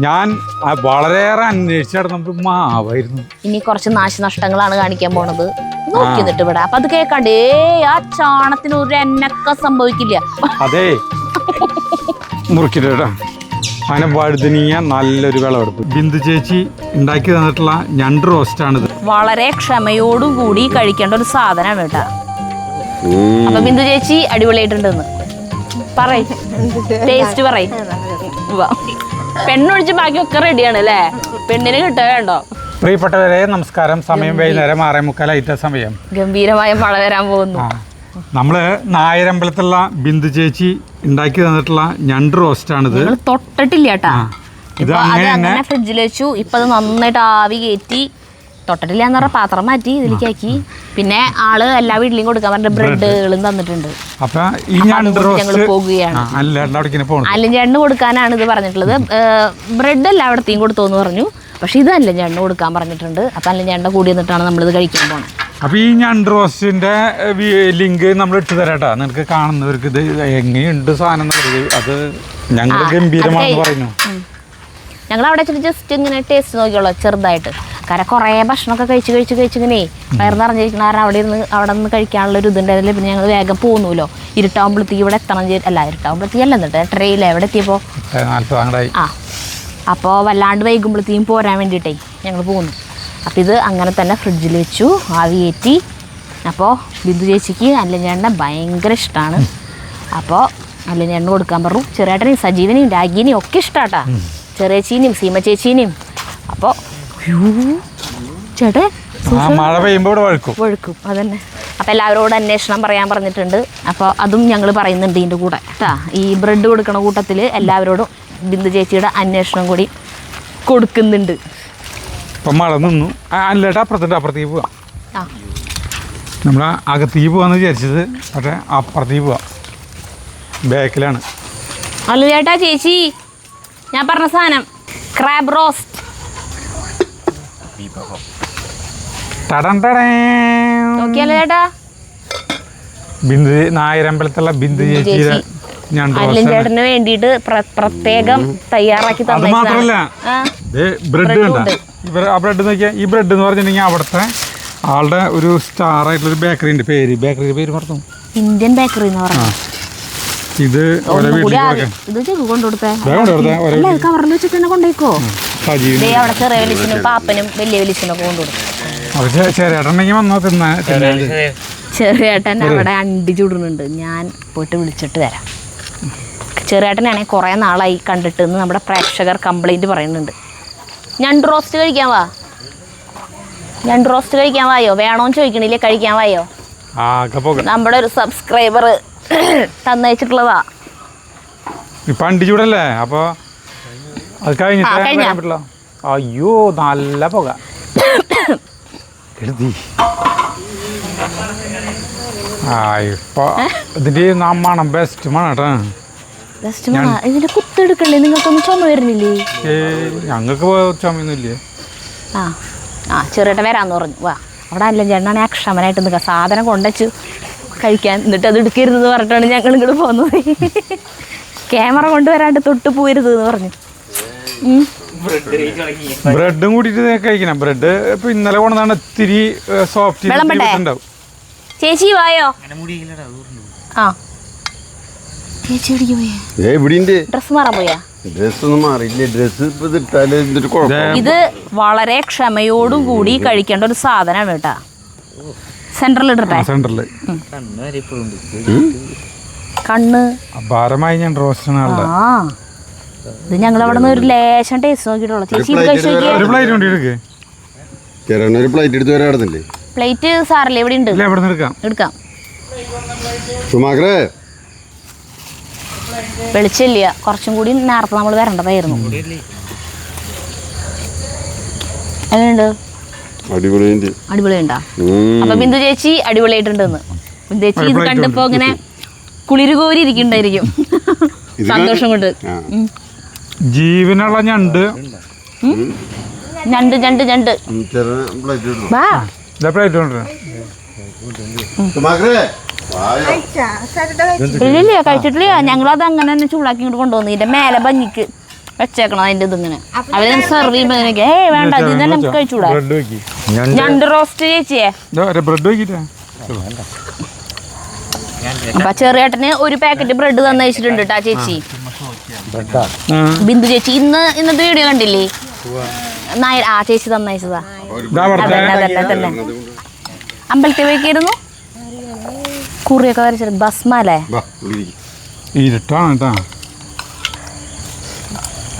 ഞാൻ വളരെയേറെ അന്വേഷിച്ച് നടന്നപ്പോൾ മാവായിരുന്നു. ഇനി കുറച്ച് നാശനഷ്ടങ്ങളാണ് കാണിക്കാൻ പോണത്. നോക്കിന്നിട്ട് ഇവിടെ അപ്പൊ അത് കേക്കാണ്ടേ ആ ചാണത്തിന് ഒരു എണ്ണക്ക സംഭവിക്കില്ല. അതെ മുറിക്കിട്ടാ അങ്ങനെ വഴുതനീയ നല്ലൊരു വിളവെടുപ്പ്. ബിന്ദു ചേച്ചി ഉണ്ടാക്കി തന്നിട്ടുള്ള ഞണ്ട് റോസ്റ്റാണിത്. വളരെ ക്ഷമയോടുകൂടി കഴിക്കേണ്ട ഒരു സാധനമാണ് കേട്ടാ. അപ്പൊ ബിന്ദു ചേച്ചി അടിപൊളിയായിട്ടുണ്ടെന്ന് പറയ്, ടേസ്റ്റ് പറയ്. പെണ്ണൊഴിച്ച് ബാക്കിയൊക്കെ റെഡിയാണ് അല്ലേ? പെണ്ണിന് കിട്ടുക വേണ്ടോ? പ്രിയപ്പെട്ടവരെ നമസ്കാരം. സമയം വൈകുന്നേരം 6:45 സമയം. ഗംഭീരമായ മഴ വരാൻ പോകുന്നു. നമ്മള് നായരമ്പലത്തുള്ള ബിന്ദു ചേച്ചി ഉണ്ടാക്കി തന്നിട്ടുള്ള ഞണ്ട് റോസ്റ്റാണിത്. തൊട്ടിട്ടില്ല കേട്ടാ. ഇത് അങ്ങനെ ഫ്രിഡ്ജിൽ വെച്ചു. ഇപ്പൊ അത് നന്നായിട്ട് ആവി കയറ്റി. തൊട്ടിട്ടില്ല എന്ന് പറഞ്ഞ പാത്രം മാറ്റി ഇതിലേക്ക് ആക്കി. പിന്നെ ആള് എല്ലാ വീട്ടിലും കൊടുക്കാൻ പറഞ്ഞ ബ്രെഡുകളും തന്നിട്ടുണ്ട്. അപ്പൊ ഈ ഞണ്ട് റോസ്റ്റ് പോകുകയാണ്. അല്ലും ചേട്ടന് കൊടുക്കാനാണ് ഇത് പറഞ്ഞിട്ടുള്ളത്. ബ്രെഡ് എല്ലായിടത്തെയും കൊടുത്തോന്ന് പറഞ്ഞു. പക്ഷെ ഇത് അല്ലും ചേട്ടന് കൊടുക്കാൻ പറഞ്ഞിട്ടുണ്ട്. അപ്പൊ അല്ലും ചേട്ടൻ്റെ കൂടി നിന്നിട്ടാണ് നമ്മളിത് കഴിക്കാൻ പോണത്. അപ്പൊ ഈ ഞണ്ട് റോസ്റ്റിന്റെ ലിങ്ക് നമ്മൾ ഇട്ട് തരാട്ടാ. നിനക്ക് കാണുന്നവർക്ക് ഇത് എങ്ങനെയുണ്ട് സാധനം എന്നുള്ളത്. അത് ഞങ്ങൾ ഗംഭീരമാണെന്ന് പറയുന്നു. ഞങ്ങൾ അവിടെ ജസ്റ്റ് ഇങ്ങനെ ടേസ്റ്റ് നോക്കിയുള്ളൂ ചെറുതായിട്ട്. കാരണം കുറേ ഭക്ഷണമൊക്കെ കഴിച്ചിങ്ങനെ വയറ് നിറഞ്ഞിരിക്കണ കാരണം അവിടെ നിന്ന് കഴിക്കാനുള്ള ഒരു ഇതുണ്ടായിരുന്നില്ല. പിന്നെ ഞങ്ങൾ വേഗം പോകുന്നുല്ലോ. ഇരുട്ടാവുമ്പോഴത്തേക്ക് ഇവിടെ എത്തണം. ഇരുട്ടാവുമ്പോഴത്തേക്ക് അല്ല എന്നിട്ട് ട്രെയിനിൽ എവിടെ എത്തിയപ്പോൾ അപ്പോൾ വല്ലാണ്ട് വൈകുമ്പോഴത്തേക്കും പോരാൻ വേണ്ടിയിട്ടേ ഞങ്ങൾ പോകുന്നു. അപ്പോൾ ഇത് അങ്ങനെ തന്നെ ഫ്രിഡ്ജിൽ വെച്ചു ആവി കയറ്റി. അപ്പോൾ ബിന്ദു ചേച്ചിക്ക് അല്ലഞ്ഞേട്ടനെ ഭയങ്കര ഇഷ്ടമാണ്. അപ്പോൾ അല്ലഞ്ഞേട്ടന് കൊടുക്കാൻ പറഞ്ഞു. ചെറിയേട്ടനെയും സജീവനെയും രാഗിനെയും ഒക്കെ ഇഷ്ടാട്ടാ. ചെറിയച്ചീനെയും സീമ ചേച്ചീനെയും. അപ്പോൾ ചേട്ടൻ മഴ പെയ്യുമ്പോൾ വഴുക്കും അതന്നെ. അപ്പോൾ എല്ലാവരോടും അന്വേഷണം പറയാൻ പറഞ്ഞിട്ടുണ്ട്. അപ്പോൾ അതും ഞങ്ങൾ പറയുന്നുണ്ട് ഇതിൻ്റെ കൂടെ കേട്ടാ. ഈ ബ്രെഡ് കൊടുക്കണ കൂട്ടത്തിൽ എല്ലാവരോടും ബിന്ദു ചേച്ചിയുടെ അന്വേഷണം കൂടി കൊടുക്കുന്നുണ്ട്. ഇപ്പം മഴ നിന്നു. അല്ലേട്ടാ അപ്പുറത്തേക്ക് പോവാം. നമ്മൾ അകത്തേക്ക് പോവാന്ന് വിചാരിച്ചത്. പക്ഷേ അപ്പുറത്തേക്ക് പോവാം. ബാക്കിലാണ്. അല്ല ചേട്ടാ ചേച്ചി ഞാൻ പറഞ്ഞ സാധനം ക്രാബ് റോസ്റ്റ്. നോക്കിയാലോ ചേട്ടാ. ബിന്ദു നായരമ്പലത്തുള്ള ബിന്ദു ചേച്ചിയുടെ ചേട്ടന് വേണ്ടിയിട്ട് പ്രത്യേകം തയ്യാറാക്കി അത് മാത്രല്ല ബ്രെഡ് കണ്ട. ആ ബ്രെഡ് നോക്കിയാൽ ഈ ബ്രെഡ് എന്ന് പറഞ്ഞിട്ടുണ്ടെങ്കിൽ അവിടുത്തെ ആളുടെ ഒരു സ്റ്റാർ ആയിട്ടുള്ള ഒരു ബേക്കറിന്റെ പേര് പറഞ്ഞു. ഇന്ത്യൻ ബേക്കറി എന്ന് പറഞ്ഞു. ഇത് കവറിൽ വെച്ചിട്ട് തന്നെ കൊണ്ടുപോയിക്കോ. അവിടെ ചെറിയ വലിച്ചിനും പാപ്പനും വലിയ വലിച്ചിനും ഒക്കെ കൊണ്ടുകൊടുക്കും. ചെറിയേട്ടൻ അവിടെ അണ്ടി ചുടുന്നുണ്ട്. ഞാൻ പോയിട്ട് വിളിച്ചിട്ട് വരാം. ചെറിയേട്ടനാണെങ്കിൽ കുറേ നാളായി കണ്ടിട്ട് എന്ന് നമ്മുടെ പ്രേക്ഷകർ കംപ്ലൈൻറ്റ് പറയുന്നുണ്ട്. ഞണ്ട് റോസ്റ്റ് കഴിക്കാൻ വായോ? വേണോന്ന് ചോദിക്കണില്ലേ? കഴിക്കാൻ വായോ? നമ്മുടെ ഒരു സബ്സ്ക്രൈബർ തന്നയച്ചിട്ടുള്ളതാ. ഇപ്പൊ അണ്ടി ചൂടല്ലേ? അപ്പൊ അത് കഴിഞ്ഞിട്ട് അയ്യോ നല്ല പുക എഴുതി. ഇപ്പൊ ഇതിന്റെ മണം ബെസ്റ്റ് മണം കേട്ടോ. ഇതിന്റെ കുത്തെടുക്കണ്ടേ? നിങ്ങൾക്കൊന്നും ചുമ വരുന്നില്ലേ? ഞങ്ങൾക്ക് ചുമയൊന്നുമില്ലേ? ചെറിയേട്ടൻ വരാന്ന് പറഞ്ഞു. വാ അവിടെ അല്ല ചേട്ടനാണ് അക്ഷമനായിട്ട് നിൽക്കുക. സാധനം കൊണ്ടുവച്ചു കഴിക്കാൻ. എന്നിട്ട് അത് എടുക്കരുതെന്ന് പറഞ്ഞിട്ടാണ് ഞങ്ങൾ ഇങ്ങോട്ട് പോകുന്നത്. ക്യാമറ കൊണ്ടുവരാണ്ട് തൊട്ട് പോരുത് എന്ന് പറഞ്ഞു. ബ്രെഡും കൂട്ടിട്ട് കഴിക്കണം. ബ്രെഡ് ഇപ്പൊ ഇന്നലെ കൊണ്ടാണ് ഇത്തിരി സോഫ്റ്റ് ഉണ്ടാവും. ചേച്ചി വായോ. ഡ്രസ് മാറാൻ പോയാ? ഇത് വളരെ ക്ഷമയോടുകൂടി കഴിക്കേണ്ട ഒരു സാധനമാണ് കേട്ടാ. സെന്ററിൽ ഇടട്ടെ. കണ്ണ് ഭാരമായി ഞാൻ റോസ്റ്റ്. ഇത് ഞങ്ങൾ അവിടെ നിന്ന് ഒരു ലേശം ടേസ്റ്റ് നോക്കിയിട്ടുള്ളൂ. ചേച്ചി ഇത് കഴിച്ചു നോക്കിയേ. പ്ലേറ്റ് സാറല്ലേ ഇവിടെ ഉണ്ട്. എടുക്കാം. വെളിച്ചില്ല. കുറച്ചും കൂടി നേരത്തെ നമ്മൾ വരേണ്ടതായിരുന്നു. എങ്ങനെയുണ്ട്? അടിപൊളിയുണ്ടാ? അപ്പൊ ബിന്ദു ചേച്ചി അടിപൊളിയായിട്ടുണ്ടെന്ന്. ബിന്ദു ചേച്ചി ഇത് കണ്ടപ്പോ ഇങ്ങനെ കുളിര് കോരി ഇരിക്കണ്ടായിരിക്കും സന്തോഷം കൊണ്ട്. ജീവനുള്ള ഞണ്ട് ഇല്ല കഴിച്ചിട്ടില്ല. ഞങ്ങളത് അങ്ങനെ തന്നെ ചൂടാക്കി ഇങ്ങോട്ട് കൊണ്ടുവന്നു. ഇതിന്റെ മേലെ ഭംഗിക്ക് വെച്ചേക്കണം അതിന്റെ ഇതിങ്ങനെ അവര് സെർവ് ചെയ്യുമ്പോ ഇങ്ങനെയൊക്കെ വേണ്ട ഇത് നമുക്ക് കഴിച്ചൂടാ. ബ്രെഡ് വെക്കി, ഞണ്ട് റോസ്റ്റ് ചേച്ചിയെ. ബ്രെഡ് വെക്കിട്ടാ. അപ്പൊ ചെറിയേട്ടന് ഒരു പാക്കറ്റ് ബ്രെഡ് തന്നയച്ചിട്ടുണ്ട് കേട്ടാ ചേച്ചി. ബിന്ദു ചേച്ചി ഇന്നത്തെ വീഡിയോ കണ്ടില്ലേ? ആ ചേച്ചി തന്നയച്ചതാ. അതന്നെ തന്നെ അമ്പലത്തിൽ പോയിക്കായിരുന്നു. കുറിയൊക്കെ വരച്ചത് ഭസ്മല്ലേ? ഇരുട്ടാണ് കേട്ടാ.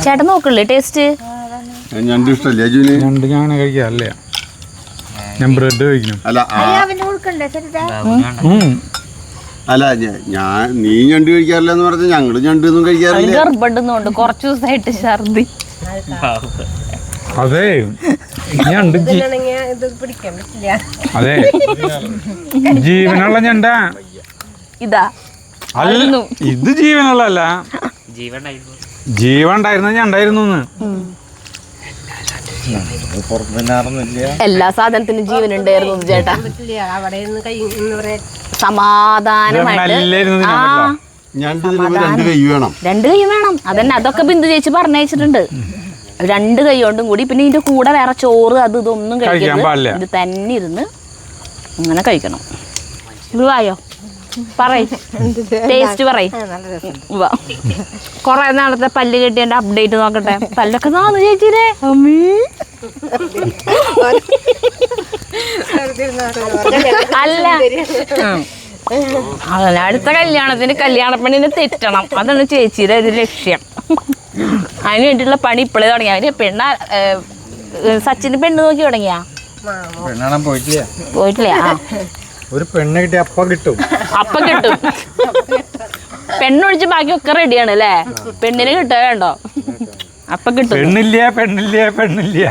ചേട്ടൻ നോക്കില്ലേ ടേസ്റ്റ്? ഞണ്ട് ഇഷ്ടല്ലേ ഞണ്ട് ഞാൻ കഴിക്കാല്ലേ, ഞാൻ ബ്രെഡ് കഴിക്കണം. അല്ല ഞാൻ നീ ഞണ്ട് കഴിക്കാറില്ലെന്ന് പറഞ്ഞാൽ ഞങ്ങള് ഞണ്ടൊന്നും കഴിക്കാറില്ല. ഗർഭുണ്ട് കുറച്ചു ദിവസമായിട്ട് ഛർദി. അതെ ഞണ്ട് അതെ ജീവനുള്ള ഞണ്ടാ ഇതാ. അല്ല ഇത് ജീവനുള്ളതല്ല, ജീവൻ ഉണ്ടായിരുന്ന ഞണ്ടായിരുന്നു. എല്ലാ സാധനത്തിനും ജീവൻ ഉണ്ടായിരുന്നു ചേട്ടാ. സമാധാനമായിട്ട് രണ്ട് കൈ വേണം. അതന്നെ അതൊക്കെ ബിന്ദു ചേച്ചി പറഞ്ഞയച്ചിട്ടുണ്ട്. 2 കൈ കൊണ്ടും കൂടി. പിന്നെ ഇതിന്റെ കൂടെ വേറെ ചോറ് അത് ഇതൊന്നും കഴിക്കരുത്. ഇത് തന്നെ ഇരുന്ന് അങ്ങനെ കഴിക്കണം. ഇത് വായോ പറയ്, ടേസ്റ്റ് പറയ്. കൊറേ നാളത്തെ പല്ല് കെട്ടിയതിന്റെ അപ്ഡേറ്റ് നോക്കട്ടെ. പല്ലൊക്കെ നാന്ന് ചേച്ചിരെ അല്ല അതല്ല, അടുത്ത കല്യാണത്തിന് കല്യാണപ്പെണ്ണിനെ തെറ്റണം. അതാണ് ചേച്ചിയുടെ ഒരു ലക്ഷ്യം. അതിന് വേണ്ടിയിട്ടുള്ള പണി ഇപ്പോഴേ തുടങ്ങിയ. അവര് സച്ചിന് പെണ്ണ് നോക്കി തുടങ്ങിയാ? പോയിട്ടില്ല. ഒരു പെണ്ണ് കിട്ടി അപ്പം കിട്ടും. പെണ്ണൊഴിച്ച് ബാക്കിയൊക്കെ റെഡിയാണ് അല്ലേ? പെണ്ണിന് കിട്ടുക വേണ്ടോ? അപ്പം കിട്ടും. പെണ്ണില്ല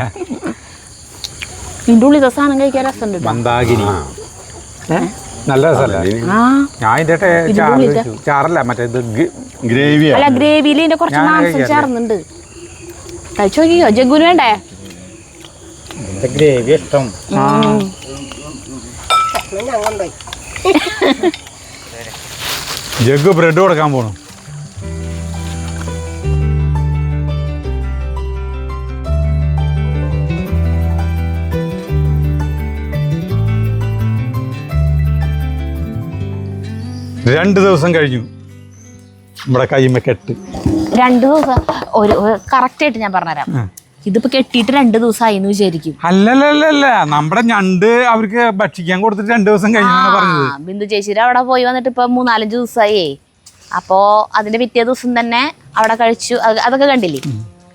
ഇതിൻ്റെ ഉള്ളിൽ സാധനം കഴിക്കാൻ രസമുണ്ട്. മന്ദാകിനി നല്ല രസമല്ലേ? ഞാൻ ഇതിന്റെ ചാറല്ല, മറ്റേ ഗ്രേവി. അല്ല ഗ്രേവിയിൽ ഇതിന്റെ കുറച്ച് മാംസം ചേർന്നുണ്ട്. കഴിച്ചു നോക്കിയോ? ജഗ്ഗുന് വേണ്ടേ? ഗ്രേവി ഇഷ്ടം. ജഗ്ഗു ബ്രെഡ് കൊടുക്കാൻ പോണു. രണ്ട് ദിവസം കഴിഞ്ഞു നമ്മുടെ കൈമ കെട്ട്. 2 ദിവസം ഒരു കറക്റ്റ് ആയിട്ട് ഞാൻ പറഞ്ഞുതരാം. ഇതിപ്പോ കെട്ടിയിട്ട് 2 ദിവസമായി എന്ന് വിചാരിക്കും. അല്ലല്ല നമ്മുടെ ഞണ്ട് അവർക്ക് ഭക്ഷിക്കാൻ കൊടുത്തിട്ട് 2 ദിവസം കഴിഞ്ഞാണ് പറഞ്ഞത്. ബിന്ദു ചേച്ചിയുടെ അവിടെ പോയി വന്നിട്ട് ഇപ്പൊ 3-4 ദിവസമായി. അപ്പോ അതിന്റെ പിറ്റേ ദിവസം തന്നെ അവിടെ കഴിച്ചു. അതൊക്കെ കണ്ടില്ലേ?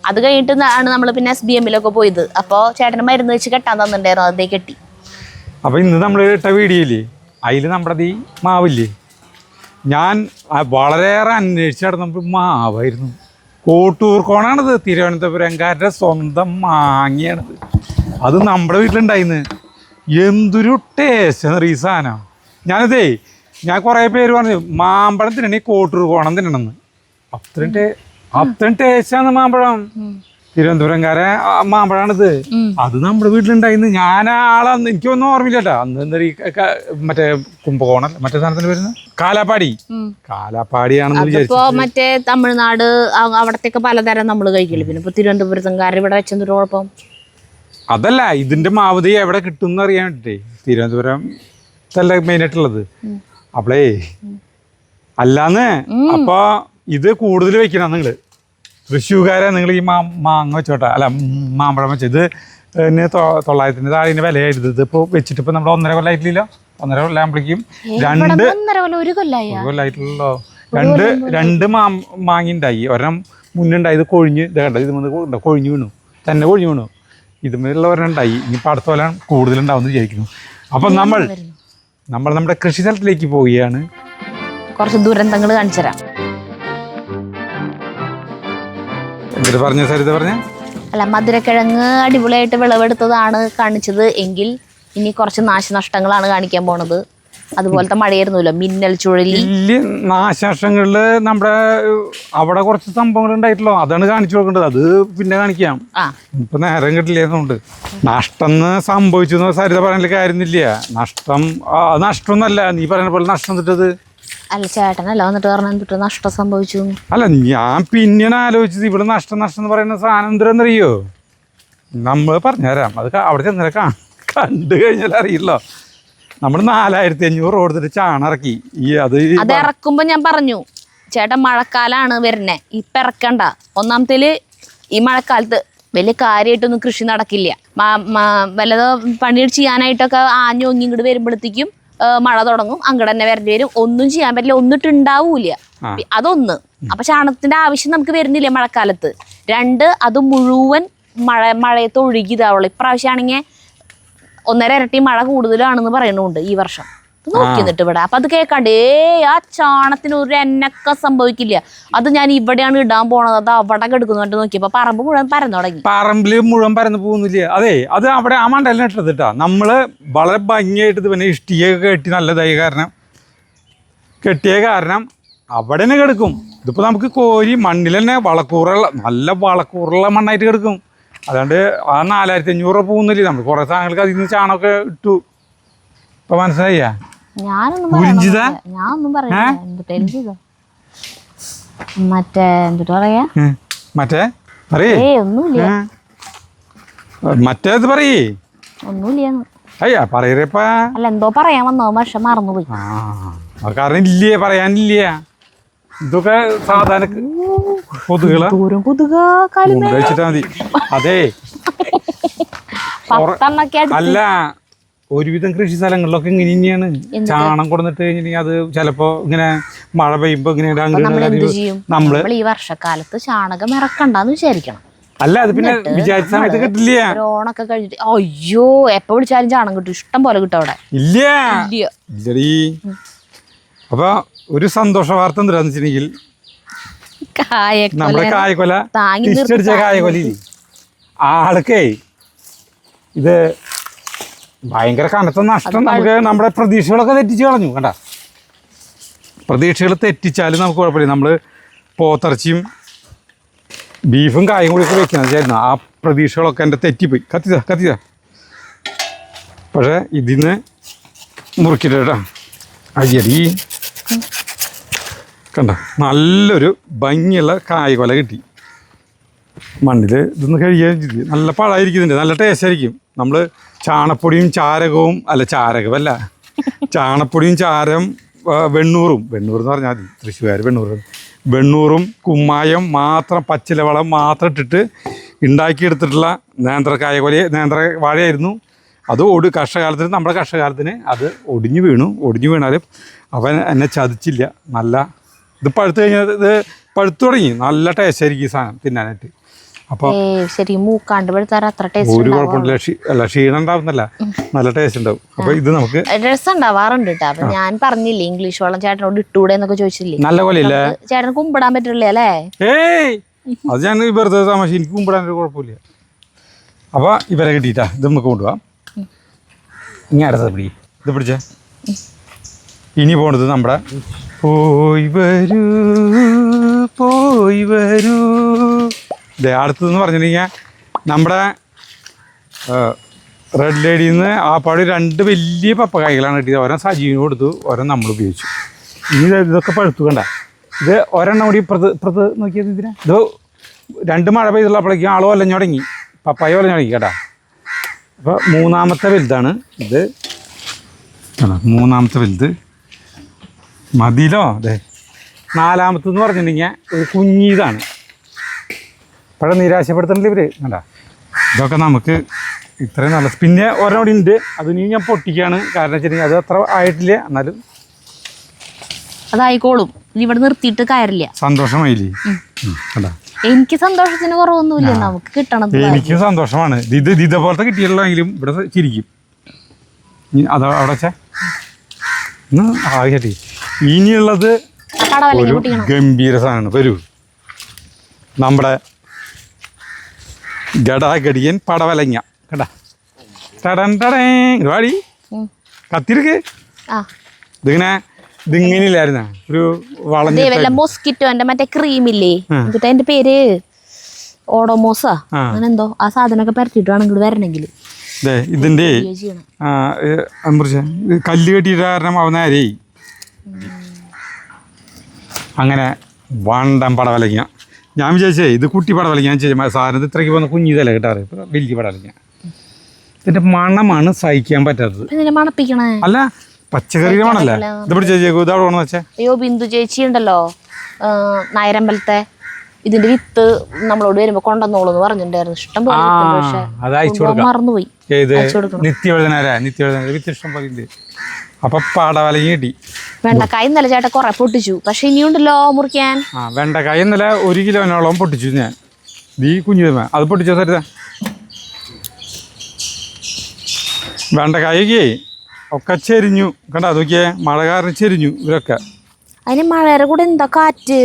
അത് കഴിഞ്ഞിട്ട് ആണ് നമ്മൾ പിന്നെ SBMലൊക്കെ പോയത്. അപ്പോ ചേട്ടന് മരുന്ന് വെച്ച് കെട്ടാൻ തന്നിട്ടുണ്ടായിരുന്നു. അതേ കെട്ടി. അപ്പൊ ഇന്ന് നമ്മൾ ഇട്ട വീഡിയോയില്ലേ, അതിൽ നമ്മുടെ ഈ മാവില്ലേ, ഞാൻ വളരെയേറെ അന്വേഷിച്ച് നടന്നപ്പോൾ മാവായിരുന്നു. കോട്ടൂർ കോണാണിത്, തിരുവനന്തപുരംകാരുടെ സ്വന്തം മാങ്ങയാണിത്. അത് നമ്മുടെ വീട്ടിലുണ്ടായിന്ന്. എന്തൊരു ടേസ്റ്റ് ഈ സാധനം. ഞാൻ കുറേ പേര് പറഞ്ഞു മാമ്പഴം തിന്നണേ കോട്ടൂർ കോണം തിന്നണമെന്ന്. അത്രയും ടേസ്റ്റാണ് മാമ്പഴം. തിരുവനന്തപുരംകാരെ മാമ്പഴാണിത്. അത് നമ്മുടെ വീട്ടിലുണ്ടായിന്ന്. ഞാൻ ആളന്ന് എനിക്കൊന്നും ഓർമ്മയില്ല കേട്ടോ. അന്ന് എന്താ മറ്റേ കുംഭകോണം മറ്റേ സാധനത്തിന് വരുന്നത് കാലാപ്പാടിയാണെന്ന് വിചാരിച്ചു. മറ്റേ തമിഴ്നാട് അവിടത്തേക്ക് പലതരം നമ്മൾ കഴിക്കില്ല. പിന്നെ ഇപ്പൊ തിരുവനന്തപുരത്തുകാർ ഇവിടെ വെച്ചെന്തൊരു കുഴപ്പം? അതല്ല, ഇതിന്റെ മാവതി എവിടെ കിട്ടും എന്ന് അറിയാൻ വേണ്ടിട്ടേ. തിരുവനന്തപുരം അല്ല മെയിനായിട്ടുള്ളത്. അപ്പളേ അല്ലാന്ന് അപ്പൊ ഇത് കൂടുതൽ വെക്കണം നിങ്ങള് തൃശ്ശൂർക്കാരെ. നിങ്ങൾ ഈ മാങ്ങ വെച്ചോട്ടെ, അല്ല മാമ്പഴം വെച്ച ഇത് 900 താഴെ വിലയായിരുന്നു. ഇതിപ്പോൾ വെച്ചിട്ട് ഇപ്പം നമ്മുടെ 1.5 കൊല്ലമായിട്ടില്ലല്ലോ. 1.5 കൊല്ലാകുമ്പോഴേക്കും 2 കൊല്ലമായിട്ടുള്ളല്ലോ. രണ്ട് മാങ്ങ ഉണ്ടായി. ഒരെണ്ണം മുന്നുണ്ടായി. ഇത് കൊഴിഞ്ഞ് ഇതേണ്ട ഇത് കൊഴിഞ്ഞു വീണു, തന്നെ കൊഴിഞ്ഞു വീണു. ഇതുമുള്ള ഒരെണ്ണം ഉണ്ടായി. ഇനിയിപ്പോൾ അടുത്ത കൊല്ലം കൂടുതലുണ്ടാവുമെന്ന് വിചാരിക്കുന്നു. അപ്പം നമ്മൾ നമ്മുടെ കൃഷി സ്ഥലത്തിലേക്ക് പോവുകയാണ്. കുറച്ച് ദുരന്തങ്ങൾ കാണിച്ചു തരാം. എന്നിട്ട് പറഞ്ഞ സരിത പറഞ്ഞ അല്ല, മധുരക്കിഴങ്ങ് അടിപൊളിയായിട്ട് വിളവെടുത്തതാണ് കാണിച്ചത് എങ്കിൽ ഇനി കുറച്ച് നാശനഷ്ടങ്ങളാണ് കാണിക്കാൻ പോണത്. അതുപോലത്തെ മഴയായിരുന്നല്ലോ, മിന്നൽ ചുഴലി. വലിയ നാശനഷ്ടങ്ങളില് നമ്മുടെ അവിടെ കുറച്ച് സംഭവങ്ങൾ ഉണ്ടായിട്ടല്ലോ, അതാണ് കാണിച്ചു കൊടുക്കേണ്ടത്. അത് പിന്നെ കാണിക്കാം. ഇപ്പൊ നേരം കിട്ടില്ലായിരുന്നുണ്ട്. നഷ്ടം സംഭവിച്ചു സരിത പറയേണ്ട കാര്യമൊന്നുമില്ല. നഷ്ടമൊന്നല്ല, നീ പറയുന്ന പോലെ നഷ്ടം കിട്ടത് അല്ല ചേട്ടനല്ല വന്നിട്ട് പറഞ്ഞ എന്തിട്ട് നഷ്ടം സംഭവിച്ചു. അല്ല ഞാൻ പിന്നെയാണ് ആലോചിച്ചത് ഇവിടെ നഷ്ടം എന്ന് പറയുന്ന സാധനം എന്തിനെന്നറിയോ, നമ്മൾ പറഞ്ഞുതരാം. അത് അവിടെ ചെന്നേരം കണ്ടു കഴിഞ്ഞാൽ അറിയില്ലോ. നമ്മൾ 4500 കൊടുത്തിട്ട് ചാണകം ഇറക്കി. അത് ഇറക്കുമ്പോ ഞാൻ പറഞ്ഞു ചേട്ടൻ മഴക്കാലാണ് വരുന്നേ, ഇപ്പൊ ഇറക്കണ്ട. ഒന്നാമത്തേല് ഈ മഴക്കാലത്ത് വലിയ കാര്യമായിട്ടൊന്നും കൃഷി നടക്കില്ല. വല്ലതോ പണി ചെയ്യാനായിട്ടൊക്കെ ആഞ്ഞു ഒങ്ങി ഇങ്ങോട്ട് വരുമ്പോഴത്തേക്കും മഴ തുടങ്ങും, അങ്ങോട്ട് തന്നെ വരേണ്ടി വരും. ഒന്നും ചെയ്യാൻ പറ്റില്ല, ഒന്നിട്ടുണ്ടാവൂല. അതൊന്ന്. അപ്പൊ ചാണകത്തിന്റെ ആവശ്യം നമുക്ക് വരുന്നില്ല മഴക്കാലത്ത്. 2 അത് മുഴുവൻ മഴയത്ത് ഒഴുകി ഇതാവുള്ളൂ. ഇപ്രാവശ്യം ആണെങ്കിൽ 1.5 ഇരട്ടി മഴ കൂടുതലാണെന്ന് പറയുന്നുണ്ട് ഈ വർഷം. നോക്കി നിന്നിട്ട് ഇവിടെ അപ്പൊ അത് കേൾക്കാണ്ട് ആ ചാണത്തിന് ഒരു എണ്ണക്ക സംഭവിക്കില്ല. അത് ഞാൻ ഇവിടെയാണ് ഇടാൻ പോണത്, അത് അവിടെ എടുക്കുന്നുണ്ട്. നോക്കിയപ്പോ പറമ്പ് മുഴുവൻ പരന്നു തുടങ്ങി. പറമ്പില് മുഴുവൻ പരന്നു പോകുന്നില്ല. അതെ, അത് അവിടെ ആ മണ്ടലിനെ ഇട്ടതിട്ടാ. നമ്മള് വളരെ ഭംഗിയായിട്ട് ഇത് പിന്നെ ഇഷ്ടിയൊക്കെ കെട്ടി നല്ലതായി കെട്ടിയ കാരണം അവിടെ തന്നെ കിടക്കും. ഇതിപ്പോ നമുക്ക് കോരി മണ്ണിൽ തന്നെ നല്ല വളക്കൂറുള്ള മണ്ണായിട്ട് കിടക്കും. അതുകൊണ്ട് ആ 4500 പോകുന്നില്ലേ. നമ്മൾ കുറെ സാധനങ്ങൾക്ക് അതിൽ നിന്ന് ചാണകമൊക്കെ ഇട്ടു. ഇപ്പൊ മനസ്സിലായ ഞാനൊന്നും പറയാ മറ്റേ എന്തിട്ട് പറയാ മറ്റേ പറയേ ഒന്നുമില്ല. മറ്റേത് പറയേ ഒന്നുമില്ല. അയ്യാ പറയപ്പ അല്ല എന്തോ പറയാൻ വന്നോ പക്ഷെ മറന്നുപോയി. കാരണം ഇല്ലേ, പറയാനില്ല. ഇതൊക്കെ സാധാരണ കൊതുകളാ കഴിച്ചിട്ടാ മതി. അതെ അല്ല, ഒരുവിധം കൃഷി സ്ഥലങ്ങളിലൊക്കെ ഇങ്ങനെ തന്നെയാണ്. ചാണം കൊടുത്തിട്ട് കഴിഞ്ഞിട്ടുണ്ടെങ്കിൽ അത് ചിലപ്പോ ഇങ്ങനെ മഴ പെയ്യുമ്പോ ഇങ്ങനെ നമ്മള് ഈ വർഷക്കാലത്ത് ചാണകം ഇറക്കണ്ടെന്ന് വിചാരിക്കണം. അല്ല അത് പിന്നെ വിചാരിച്ച സമയത്ത് കിട്ടില്ല. ഓണൊക്കെ കഴിഞ്ഞിട്ട് അയ്യോ എപ്പോ വിളിച്ചാലും ചാണകം കിട്ടും, ഇഷ്ടം പോലെ കിട്ടും അവിടെ. ഇല്ലടി. അപ്പൊ ഒരു സന്തോഷ വാർത്ത എന്താന്ന് വെച്ചിട്ടുണ്ടെങ്കിൽ നമ്മുടെ കായക്കൊല തിരിച്ചടിച്ച കായക്കൊല ആൾക്കേ ഇത് ഭയങ്കര കനത്ത നഷ്ടം. നമുക്ക് നമ്മുടെ പ്രതീക്ഷകളൊക്കെ തെറ്റിച്ച് കളഞ്ഞു. കണ്ട, പ്രതീക്ഷകൾ തെറ്റിച്ചാലും നമുക്ക് കുഴപ്പമില്ല. നമ്മൾ പോത്തിറച്ചിയും ബീഫും കായും കൂടിയൊക്കെ വെക്കണമെന്നായിരുന്നു. ആ പ്രതീക്ഷകളൊക്കെ എൻ്റെ തെറ്റിപ്പോയി. കത്തിച്ച പക്ഷേ ഇതിന്ന് മുറിക്കില്ല കേട്ടോ. അയ്യടി കണ്ട, നല്ലൊരു ഭംഗിയുള്ള കായ്കൊല കിട്ടി. മണ്ണിൽ ഇതൊന്ന് കഴിയാൻ നല്ല പഴമായിരിക്കുന്നുണ്ട്, നല്ല ടേസ്റ്റ് ആയിരിക്കും. നമ്മൾ ചാണപ്പൊടിയും ചാരകവും ചാരകമല്ല ചാണപ്പൊടിയും ചാരം വെണ്ണൂറും എന്ന് പറഞ്ഞാൽ മതി, തൃശ്ശൂർ വെണ്ണൂറും കുമ്മായം മാത്രം പച്ചില വളം മാത്രം ഇട്ടിട്ട് ഉണ്ടാക്കിയെടുത്തിട്ടുള്ള നേന്ത്ര വാഴയായിരുന്നു. അത് കർഷകാലത്തിന് നമ്മുടെ കർഷകാലത്തിന് അത് ഒടിഞ്ഞു വീണാലും അവൻ എന്നെ ചതിച്ചില്ല. നല്ല ഇത് പഴുത്ത് കഴിഞ്ഞാൽ ഇത് പഴുത്തു തുടങ്ങി. നല്ല ടേസ്റ്റ് ആയിരിക്കും ഈ സാധനം തിന്നാനായിട്ട്. അപ്പോൾ ഒരു കുഴപ്പമില്ല, ക്ഷീണം ഉണ്ടാവുന്നല്ല, നല്ല ടേസ്റ്റ് ഉണ്ടാവും. അപ്പൊ ഇത് നമുക്ക് രസമുണ്ടാവാറുണ്ട് കേട്ടോ. അപ്പൊ ഞാൻ പറഞ്ഞില്ലേ ഇംഗ്ലീഷ് വെള്ളം ചേട്ടനോട് ഇട്ടൂടെ എന്നൊക്കെ ചോദിച്ചില്ലേ. നല്ല കൊലയില്ലേ ചേട്ടന് കുമ്പിടാൻ പറ്റില്ലേ അല്ലേ? അത് ഞാൻ വെറുതെ താമസ, എനിക്ക് കുമ്പിടാനൊരു കുഴപ്പമില്ല. അപ്പൊ ഇവരെ കിട്ടിയിട്ടാ ഇത് നമുക്ക് കൊണ്ടുപോവാം. ഇനി അടുത്തത് പിടി, ഇത് പിടിച്ചേ. ഇനി പോണത് നമ്മുടെ പോയി വരൂ. ഇതേ അടുത്തതെന്ന് പറഞ്ഞിട്ടുണ്ടെങ്കിൽ നമ്മുടെ റെഡ് ലേഡിയിൽ നിന്ന് ആ പാടി 2 വലിയ പപ്പക്കായ്കളാണ് കിട്ടിയത്. ഓരോ സജീവിന് കൊടുത്തു, ഓരോ നമ്മൾ ഉപയോഗിച്ചു. ഇനി ഇതൊക്കെ പഴുത്തു. കണ്ട, ഇത് ഒരെണ്ണം കൂടി നോക്കിയത് ഇതിനെ. ഇത് 2 മഴ പെയ്തുള്ളപ്പോഴേക്കും ആൾ ഒലഞ്ഞു തുടങ്ങി, പപ്പായ ഒലഞ്ഞു തുടങ്ങി കേട്ടാ. അപ്പോൾ 3ാമത്തെ വലുതാണ് ഇത്. മൂന്നാമത്തെ വലുത് മതിലോ. അതെ, 4ാമത്തെന്ന് പറഞ്ഞിട്ടുണ്ടെങ്കിൽ ഒരു കുഞ്ഞിതാണ്. ഇപ്പോഴും നിരാശപ്പെടുത്തണില്ല ഇവർ. കണ്ട, ഇതൊക്കെ നമുക്ക് ഇത്രയും നല്ല. പിന്നെ ഒരെണ്ണോടി ഉണ്ട്, അതിന് ഞാൻ പൊട്ടിക്കുകയാണ്. കാരണം വെച്ചിട്ടുണ്ടെങ്കിൽ അത് അത്ര ആയിട്ടില്ല, എന്നാലും അതായിക്കോളും. ഇവിടെ നിർത്തിയിട്ട് കയറില്ല. സന്തോഷമായില്ലേ? കണ്ടാ, എനിക്ക് സന്തോഷത്തിന് കുറവൊന്നുമില്ല, നമുക്ക് കിട്ടണം. എനിക്കും സന്തോഷമാണ്. ഇതേപോലത്തെ കിട്ടിയിട്ടുള്ളെങ്കിലും ഇവിടെ ചിരിക്കും. അത് അവിടെ വെച്ചാ ആകെ. ഇനിയുള്ളത് ഒരു ഗംഭീര സാധനമാണ്. വരൂ, നമ്മുടെ ഗടാഗടിയൻ പടവലങ്ങ. കണ്ടാ, വാടി കത്തിരിക്ക്. ഇതിങ്ങനെയില്ലായിരുന്ന ഒരു വളഞ്ഞ മോസ്കിറ്റോന്റെ മറ്റേ ക്രീമില്ലേ, എന്നിട്ട് അതിന്റെ പേര് ഓഡോമോസാ അങ്ങനെ എന്തോ. ആ സാധനമൊക്കെ പരത്തിയിട്ട് വേണം ഇങ്ങോട്ട് വരണമെങ്കിൽ. ഇതിന്റെ കല്ല് കെട്ടിയിട്ട് കാരണം അവനാരേ അങ്ങനെ വണ്ടം പടവലങ്ങ. ഞാൻ വിചാരിച്ചേ ഇത് കുട്ടി പടവലങ്ങ. ഞാൻ ചെയ്യും സാധനത്തിൽ ഇത്രയ്ക്ക് പോകുന്ന കുഞ്ഞിതല്ല കിട്ടാറ്, ഇപ്പം വലിയ പടവലങ്ങ. ഇതിൻ്റെ മണമാണ് സഹിക്കാൻ പറ്റാത്തത്. മണപ്പിക്കണേ അല്ല, പച്ചക്കറിയുടെ മണല്ലേ. ഇത് പിടിച്ചേ ഇതവിടെ കൊണ്ടെന്ന് വെച്ചേ. അയ്യോ, ബിന്ദു ചേച്ചി ഉണ്ടല്ലോ നായരമ്പലത്തെ, ഇതിന്റെ വിത്ത് നമ്മളോട് വരുമ്പോ കൊണ്ടുവന്നോളൂന്ന് പറഞ്ഞിട്ടുണ്ടായിരുന്നു. ഇഷ്ടം പോലെ പക്ഷെ മറന്നുപോയി. നിത്യവഴുതനാരാ വിത്ത് ഇഷ്ടം പോലെ ഉണ്ട്. അപ്പൊ പടവലങ്ങ കിട്ടി. വെണ്ടക്കായ ഇന്നലെ ചേട്ടൻ കുറെ പൊട്ടിച്ചു, പക്ഷെ ഇനിയുണ്ടല്ലോ മുറിക്കാൻ. വെണ്ടക്കായ ഇന്നലെ 1 കിലോനോളം പൊട്ടിച്ചു ഞാൻ. ഈ കുഞ്ഞു അത് പൊട്ടിച്ചോ സരിത. വെണ്ടക്കായക്ക് ഒക്കെ ചെരിഞ്ഞു കണ്ടാ, നോക്കിയേ, മഴ കാരണം ചെരിഞ്ഞു ഇവരൊക്കെ. അതിന് മഴയുടെ കൂടെ എന്താ കാറ്റ്,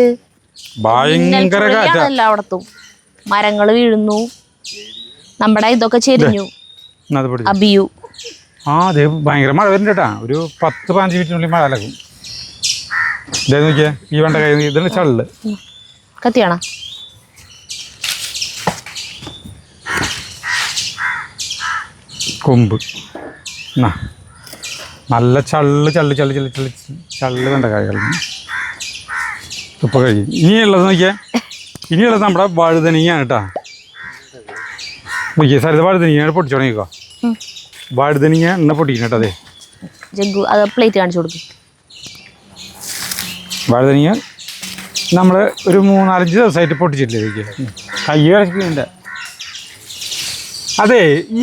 ഭയങ്കര കാറ്റാ എല്ലായിടത്തും. മരങ്ങള് വീഴുന്നു, നമ്മുടെ ഇതൊക്കെ ചെരിഞ്ഞു. അബിയു അതെ, ഭയങ്കര മഴ വരുന്നുണ്ട് കേട്ടാ. ഒരു 10-15 മിനിറ്റിനുള്ളിൽ മഴ അലക്കും. ഇതേ നോക്കിയേ, ഈ വെണ്ടക്കായ ഇതാണ് ചള്ള്. കത്തിയാണോ? കൊമ്പ് നല്ല ചള്ള് വെണ്ടക്കായ കളഞ്ഞു. ഇപ്പം കഴിയും. ഇനിയുള്ളത് നോക്കിയാൽ, ഇനിയുള്ളത് നമ്മുടെ വഴുതനങ്ങയാണ് കേട്ടാ. നോക്കിയേ സരിത, വഴുതനങ്ങ പൊട്ടിച്ചു തുടങ്ങിക്കോ. വഴുതനങ്ങ എണ്ണ പൊട്ടിക്കണം കേട്ടോ. അതെ, അത് പ്ലേറ്റ് കാണിച്ചു കൊടുക്കും. വഴുതനങ്ങ നമ്മൾ ഒരു 3-4 ദിവസമായിട്ട് പൊട്ടിച്ചിട്ടില്ലേ, കൈ കിടക്കുന്നുണ്ട്. അതെ, ഈ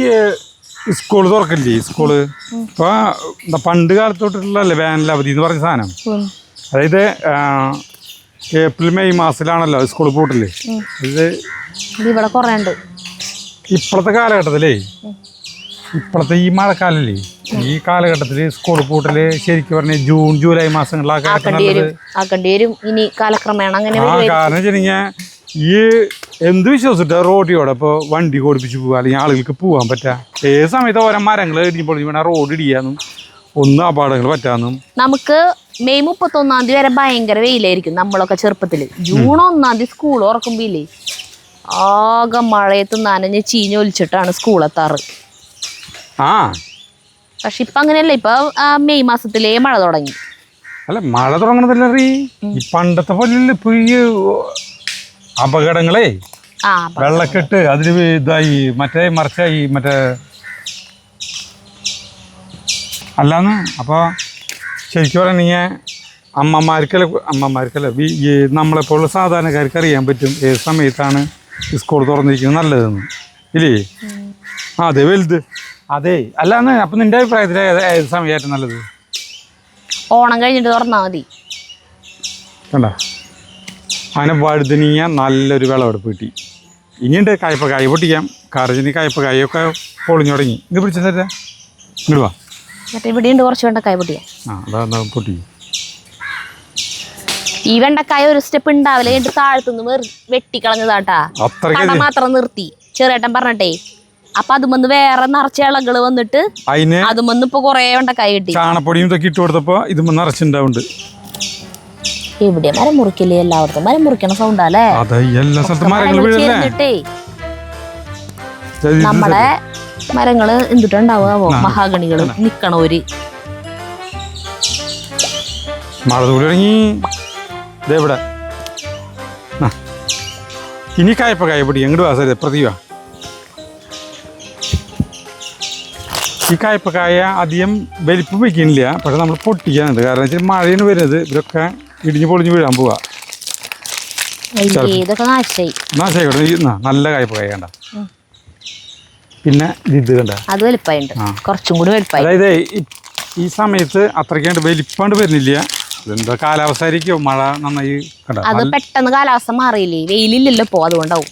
സ്കൂള് തുറക്കില്ലേ, സ്കൂള് ഇപ്പോൾ പണ്ട് കാലത്തോട്ടുള്ളല്ലേ വേനൽ അവധി എന്ന് പറഞ്ഞ സാധനം. അതായത് ഏപ്രിൽ മെയ് മാസത്തിലാണല്ലോ സ്കൂൾ പൂട്ടില്. ഇത് ഇവിടെ കുറേ ഉണ്ട്. ഇപ്പോഴത്തെ കാലഘട്ടത്തിലേ, ഇപ്പോഴത്തെ ഈ മഴക്കാലല്ലേ, ഈ കാലഘട്ടത്തിൽ സ്കൂൾ പൂട്ടല് ശരിക്കും പറഞ്ഞാൽ ജൂൺ ജൂലൈ മാസങ്ങളിലൊക്കെ ഇനി കാലക്രമേണ അങ്ങനെ. കാരണം വെച്ചിട്ടുണ്ടെങ്കിൽ ഈ എന്ത് വിശ്വസിച്ചിട്ട് റോഡിയോടെ ഇപ്പോൾ വണ്ടി ഓടിപ്പിച്ച് പോവുക, അല്ലെങ്കിൽ ആളുകൾക്ക് പോകാൻ പറ്റുക. ഏത് സമയത്ത് ഓരോ മരങ്ങൾ ഇടിഞ്ഞപ്പോൾ വേണം റോഡ് ഇടിയാന്നും ഒന്നും അപകടങ്ങൾ പറ്റാന്നും. നമുക്ക് മെയ് 31-ാം തീയതി വരെ ഭയങ്കര വെയിലായിരിക്കും നമ്മളൊക്കെ ചെറുപ്പത്തിൽ. ജൂൺ 1-ാം തീയതി സ്കൂൾ തുറക്കുമ്പോയില്ലേ, ആകെ മഴയത്ത് നനഞ്ഞ് ചീഞ്ഞൊലിച്ചിട്ടാണ് സ്കൂൾ എത്താറ്. പക്ഷെ ഇപ്പം അങ്ങനെയല്ല, ഇപ്പൊ മെയ് മാസത്തിലേ മഴ തുടങ്ങി. അല്ല, മഴ തുടങ്ങണതല്ല ഈ പണ്ടത്തെ പോലെ ഇപ്പൊ ഈ അപകടങ്ങളെ, വെള്ളക്കെട്ട്, അതിന് ഇതായി മറ്റേ മറിച്ചായി മറ്റേ അല്ലാന്ന്. അപ്പോൾ ശരിക്കും പറഞ്ഞാൽ അമ്മമാർക്കല്ല ഈ നമ്മളെപ്പോലുള്ള സാധാരണക്കാർക്ക് അറിയാൻ പറ്റും ഏത് സമയത്താണ് സ്കൂൾ തുറന്നിരിക്കുന്നത് നല്ലതെന്ന് ഇല്ലേ. അതെ, വലുത്. അതെ, അല്ലാന്ന്. അപ്പം നിന്റെ അഭിപ്രായത്തിൽ ഏത് സമയമായിട്ട് നല്ലത്? ഓണം കഴിഞ്ഞിട്ട് തുറന്നാൽ മതി. കണ്ട, അങ്ങനെ വഴുതനങ്ങ നല്ലൊരു വിളവെടുപ്പ് കിട്ടി. ഇനിയുണ്ട് കായ്പക്കായ പൊട്ടിക്കാം. കാരണം കായ്പക്കായൊക്കെ പൊളിഞ്ഞു തുടങ്ങി. ഇത് പിടിച്ച തരാ, ഇങ്ങോട്ട് വാ. മറ്റേ ഇവിടെയുണ്ട് കുറച്ച് വെണ്ടക്കായ പൊട്ടിക്കാം. അതാ പൊട്ടിക്കും. ഈ വെണ്ടക്കായ ഒരു സ്റ്റെപ്പ് ഉണ്ടാവില്ല, എന്നിട്ട് താഴത്തുനിന്ന് വെട്ടിക്കളഞ്ഞതാട്ടാ. കട മാത്രം നിർത്തി ചെറിയേട്ടൻ പറഞ്ഞിട്ടേ. അപ്പൊ അതുമൊന്ന് വേറെ നിറച്ച ഇളകള് വന്നിട്ട് അതുമൊന്ന് ഇപ്പൊ കൊറേ വെണ്ടക്കായ കിട്ടി. ചാണപ്പൊടിയും ഇതൊക്കെ ഇട്ട് കൊടുത്തപ്പോ ഇത് നിറച്ചിണ്ടാവുണ്ട്. എവിടെ മരം മുറിക്കില്ലേ, എല്ലായിടത്തും മരം മുറിക്കണ സൗണ്ടല്ലേ. നമ്മളെ മരങ്ങള് എന്തിട്ടുണ്ടാവോ, മഹാഗണികള് നിക്കണോര്. മഴ തുടങ്ങി. ഇതെവിടെ ഇനി കായ്പക്കായ പൊടി എങ്ങോട്ട് വാ സാർ, പ്രതിഭ. ഈ കായ്പക്കായ അധികം വലിപ്പം വയ്ക്കുന്നില്ല, പക്ഷെ നമ്മൾ പൊട്ടിക്കാനുണ്ട്. കാരണം വെച്ചാൽ മഴയാണ് വരുന്നത്, ഇവരൊക്കെ ഇടിഞ്ഞ് പൊളിഞ്ഞ് വീഴാൻ പോവാ. നാശായിക്കോട്ടെ. നല്ല കായ്പക്കായ കണ്ട. പിന്നെ ഇത് കണ്ട, അത് വലിപ്പമുണ്ട്, കുറച്ചും കൂടി വലിപ്പം. അതായത് ഈ സമയത്ത് അത്രയ്ക്കാണ്ട് വലിപ്പാണ്ട് വരുന്നില്ല. എന്താ കാലാവസ്ഥ ആയിരിക്കും, മഴ നന്നായി കണ്ട. അത് പെട്ടെന്ന് കാലാവസ്ഥ മാറിയില്ലേ, വെയിലില്ലല്ലോ ഇപ്പോ, അതുകൊണ്ടാവും.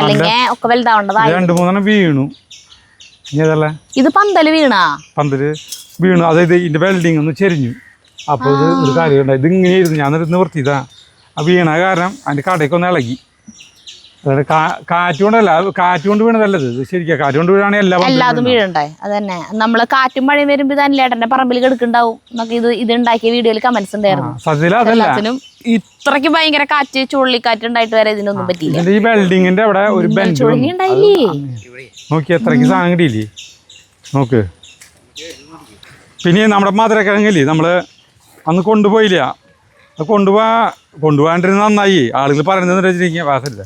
അല്ലെങ്കിൽ ഒക്കെ വലുതാവേണ്ടതായി. 2-3 വീണു. ഇത് പന്തല് വീണു. അതായത് ഇതിന്റെ വെൽഡിങ് ഒന്ന് ചെരിഞ്ഞു. അപ്പോൾ ഇത് ഒരു കാര്യം ഉണ്ടായി. ഇത് ഇങ്ങനെയായിരുന്നു, ഞാൻ നിവർത്തിയതാ. ആ വീണ കാരണം അതിന്റെ കടയൊക്കെ ഒന്ന് ഇളകി. അതായത് കാറ്റുകൊണ്ടല്ല, കാറ്റുകൊണ്ട് വീണതല്ലത്. ഇത് ശരിക്കും കാറ്റുകൊണ്ട് വീഴാണെങ്കിൽ എല്ലാതും വീഴണ്ടായി. അതന്നെ, നമ്മള് കാറ്റും മഴയും വരുമ്പോ തന്നെയേട്ടന്റെ പറമ്പിൽ കിടക്കുന്നുണ്ടാവും എന്നൊക്കെ ഇത് ഉണ്ടാക്കിയ വീഡിയോയിൽ കമന്റ്സ് ഉണ്ടായിരുന്നു. ഇത്രക്ക് ഭയങ്കര കാറ്റ്, ചുഴലിക്കാറ്റ് ഉണ്ടായിട്ട് വരെ ഇതിനൊന്നും പറ്റിയില്ല. ഈ വെൽഡിങ്ങിന്റെ അവിടെ ഒരു ചുഴലി ഉണ്ടായില്ലേ, നോക്കി എത്രക്ക് സാധനം കിട്ടിയില്ലേ നോക്ക്. പിന്നെ നമ്മുടെ മധുരക്കിഴങ്ങില്ലേ, നമ്മള് അന്ന് കൊണ്ടുപോയില്ല, അത് കൊണ്ടുപോകാണ്ടിരുന്ന നന്നായി. ആളുകൾ പറയുന്നത് വെച്ചിരിക്കുക വാസല്ല.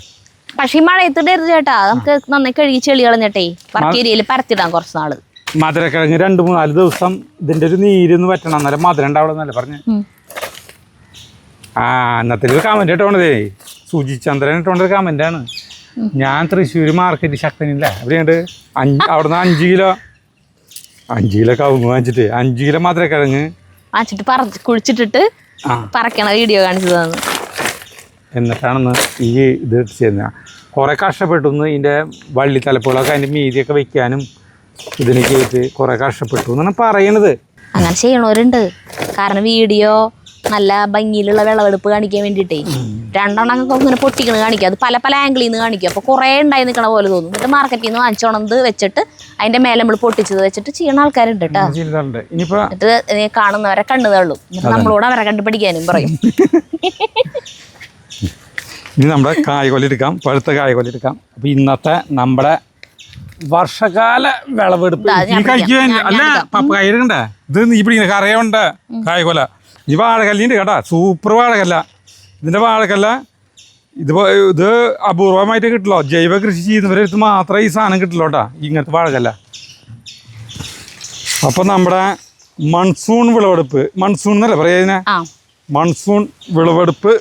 പക്ഷേ ഈ മഴയത്തിടരുത് ചേട്ടാ, നമുക്ക് നന്നായി കഴുകി ചെളി കളഞ്ഞിട്ടേ പറക്കേരിയയിൽ പരത്തിടാം കുറച്ച് നാള്. മധുരക്കിഴങ്ങ് 2-3-4 ദിവസം ഇതിന്റെ ഒരു നീരൊന്ന് പറ്റണം, എന്നാലും മധുരം ഉണ്ടാവണമെന്നല്ലേ പറഞ്ഞു. ഇന്നത്തെ ഒരു കമന്റ് ഇട്ടോണ്ടതേ സുജിചന്ദ്രൻ ഇട്ടോണ്ടൊരു കമന്റാണ്. ഞാൻ തൃശ്ശൂർ മാർക്കറ്റ് ശക്തനില്ല എവിടെയുണ്ട് അവിടുന്ന് 5 കിലോ കവുങ്ങ് വാങ്ങിച്ചിട്ട് 5 കിലോ മധുരക്കിഴങ്ങ് വാങ്ങിച്ചിട്ട് കുഴിച്ചിട്ടിട്ട് പറക്കണ വീഡിയോ കാണിച്ചു തന്നു. എന്നിട്ടാണെന്ന് ഈ ഇത് ചെയ്യുന്ന കുറെ കഷ്ടപ്പെട്ടു. ഇതിൻ്റെ വള്ളി തലപ്പുകളൊക്കെ അതിൻ്റെ മീതിയൊക്കെ വെക്കാനും ഇതിനൊക്കെ ആയിട്ട് കുറെ കഷ്ടപ്പെട്ടു എന്നാണ് പറയണത്. അങ്ങനെ ചെയ്യണവരുണ്ട്. കാരണം വീഡിയോ നല്ല ഭംഗിയിലുള്ള വിളവെടുപ്പ് കാണിക്കാൻ വേണ്ടിയിട്ടേ 2 എണ്ണം ഇങ്ങനെ പൊട്ടിക്കണ കാണിക്കുക. അത് പല പല ആംഗിളിൽ നിന്ന് കാണിക്കുക. അപ്പോൾ കുറേ ഉണ്ടായി നിൽക്കണ പോലെ തോന്നും. എന്നിട്ട് മാർക്കറ്റിൽ നിന്ന് വാങ്ങിച്ചോണത് വെച്ചിട്ട് അതിൻ്റെ മേലെ നമ്മൾ പൊട്ടിച്ചത് വെച്ചിട്ട് ചെയ്യണ ആൾക്കാരുണ്ട് കേട്ടോ. എന്നിട്ട് കാണുന്നവരെ കണ്ണു തള്ളും. എന്നിട്ട് നമ്മളോട് അവരെ കണ്ടുപിടിക്കാനും പറയും. ഇനി നമ്മുടെ കായ്കൊല എടുക്കാം, പഴുത്ത കായ്കൊല എടുക്കാം. അപ്പോൾ ഇന്നത്തെ നമ്മുടെ വർഷകാല വിളവെടുപ്പ് കഴിക്കാൻ അല്ല പപ്പായ എടുക്കണ്ടേ. ഇത് നീ പിടിക്കുന്ന കറയുണ്ട് കായ്കൊല. ഈ വാഴക്കല്ലിൻ്റെ കേട്ടാ, സൂപ്പർ വാഴക്കല്ല. ഇതിൻ്റെ വാഴക്കല്ല ഇത് അപൂർവമായിട്ട് കിട്ടില്ലോ. ജൈവ കൃഷി ചെയ്യുന്നവരെ അടുത്ത് മാത്രമേ ഈ സാധനം കിട്ടില്ലോ കേട്ടാ, ഇങ്ങനത്തെ വാഴക്കല്ല. അപ്പം നമ്മുടെ മൺസൂൺ വിളവെടുപ്പ്, മൺസൂൺ എന്നല്ലേ പറയാ, മൺസൂൺ വിളവെടുപ്പ്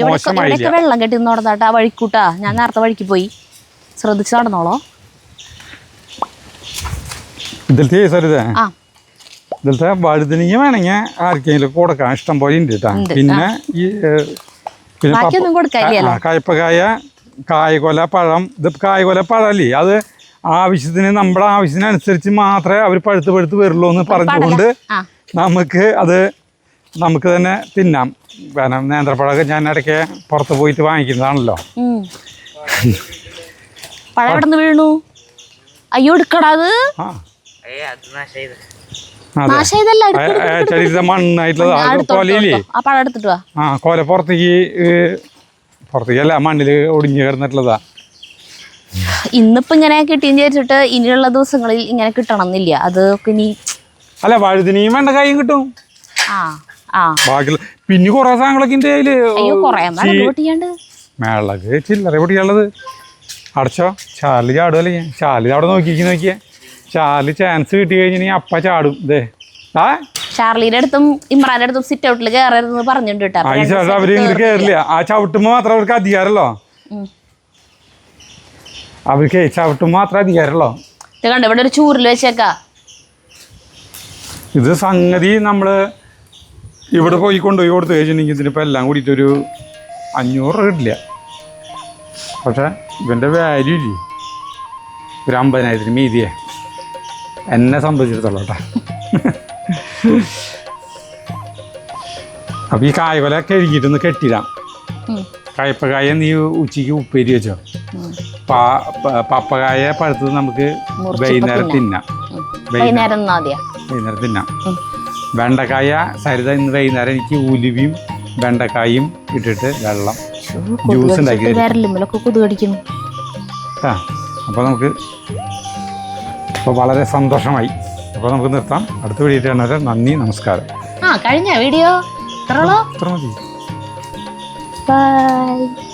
മോശമായില്ല. വെള്ളം കെട്ടി നടന്നാട്ടാ വഴിക്കൂട്ടാ. ഞാൻ നേരത്തെ വഴിക്ക് പോയി, ശ്രദ്ധിച്ച് നടന്നോളോ. ഇതിലത്തെ സരിതേ, ഇതിലത്തെ വഴുതനങ്ങ വേണമെങ്കിൽ ആർക്കെങ്കിലും കൊടുക്കാം, ഇഷ്ടം പോലെ ഉണ്ട് കേട്ടാ. പിന്നെ ഈ കയ്പക്കായ, കായ്കൊല, പഴം. ഇത് കായ്കൊല പഴമല്ലേ, അത് ആവശ്യത്തിന് നമ്മുടെ ആവശ്യത്തിനനുസരിച്ച് മാത്രമേ അവർ പഴുത്ത് വരുള്ളൂ എന്ന് പറഞ്ഞുകൊണ്ട് നമുക്ക് തന്നെ തിന്നാം. കാരണം നേന്ത്രപ്പഴമൊക്കെ ഞാൻ ഇടയ്ക്ക് പുറത്ത് പോയിട്ട് വാങ്ങിക്കുന്നതാണല്ലോ. പഴം വീണു, അയ്യോ എടുക്കടാത്. മണ്ണായിട്ടുള്ള കൊലയില്ലേ, കൊല പുറത്തേക്കല്ല മണ്ണില് ഒടിഞ്ഞു കിടന്നിട്ടുള്ളതാ. ഇന്നിപ്പോ ഇങ്ങനെ കിട്ടിയെന്ന് വിചാരിച്ചിട്ട് ഇനിയുള്ള ദിവസങ്ങളിൽ ഇങ്ങനെ കിട്ടണം എന്നില്ല. അത് ഇനി അല്ല വഴുതിനിയും വെണ്ടക്കായും കിട്ടും. ബാക്കി പിന്നെ കൊറേ സാധനങ്ങളൊക്കെ ഉണ്ട് അതില്. മേളക്ക് ചില്ലറ പൊട്ടിയാളത്. അടച്ചോ, ചാർലി ചാടുമല്ലേ. ചാർലി അവിടെ നോക്കിയേ, ചാർലി ചാൻസ് കിട്ടി കഴിഞ്ഞാൽ അപ്പ ചാടും. ഇതേ ഷാർലിയുടെ അടുത്തും ഇമ്രാന്റെ അടുത്തും സിറ്റ് ഔട്ടിൽ കയറരുതെന്ന് പറഞ്ഞിട്ടുണ്ട്. അവര് ഇങ്ങോട്ട് കയറില്ല. ആ ചവിട്ടുമ്പോ മാത്രം അവർക്ക് അധികാരമല്ലോ. അവർക്ക് ചവിട്ടുമ്പോ മാത്രം അധികാരമല്ലോ. കണ്ടോ ഇവിടെ ഒരു ചൂരിൽ വെച്ചേക്കാ. ഇത് സംഗതി നമ്മള് ഇവിടെ പോയി കൊണ്ടുപോയി കൊടുത്തു കഴിഞ്ഞിട്ടുണ്ടെങ്കിൽ ഇതിനിപ്പോൾ എല്ലാം കൂടിയിട്ടൊരു 500 രൂപ കിട്ടില്ല. പക്ഷെ ഇവൻ്റെ വാല്യൂ ഇല്ലേ, ഒരു 50,000 മീതിയെ എന്നെ സംബന്ധിച്ചിടത്തോളം കേട്ടോ. അപ്പം ഈ കായ്കൊല കഴുകിയിട്ടൊന്ന് കെട്ടിടാം. കയ്പക്കായ നീ ഉച്ചയ്ക്ക് ഉപ്പേരി വെച്ചോ. പപ്പക്കായ പഴുത്തത് നമുക്ക് വൈകുന്നേരം തിന്നാം. വെണ്ടക്കായ സരിത ഇന്ന് വൈകുന്നേരം എനിക്ക് ഉലുവയും വെണ്ടക്കായും ഇട്ടിട്ട് വെള്ളം ജ്യൂസ് ഉണ്ടാക്കി അപ്പോൾ നമുക്ക് ഇപ്പോൾ വളരെ സന്തോഷമായി. അപ്പോൾ നമുക്ക് നിർത്താം. അടുത്ത വീഡിയോ കാണുന്നവരെ നന്ദി, നമസ്കാരം. കഴിഞ്ഞ വീഡിയോ ഇത്ര മതി. ബൈ.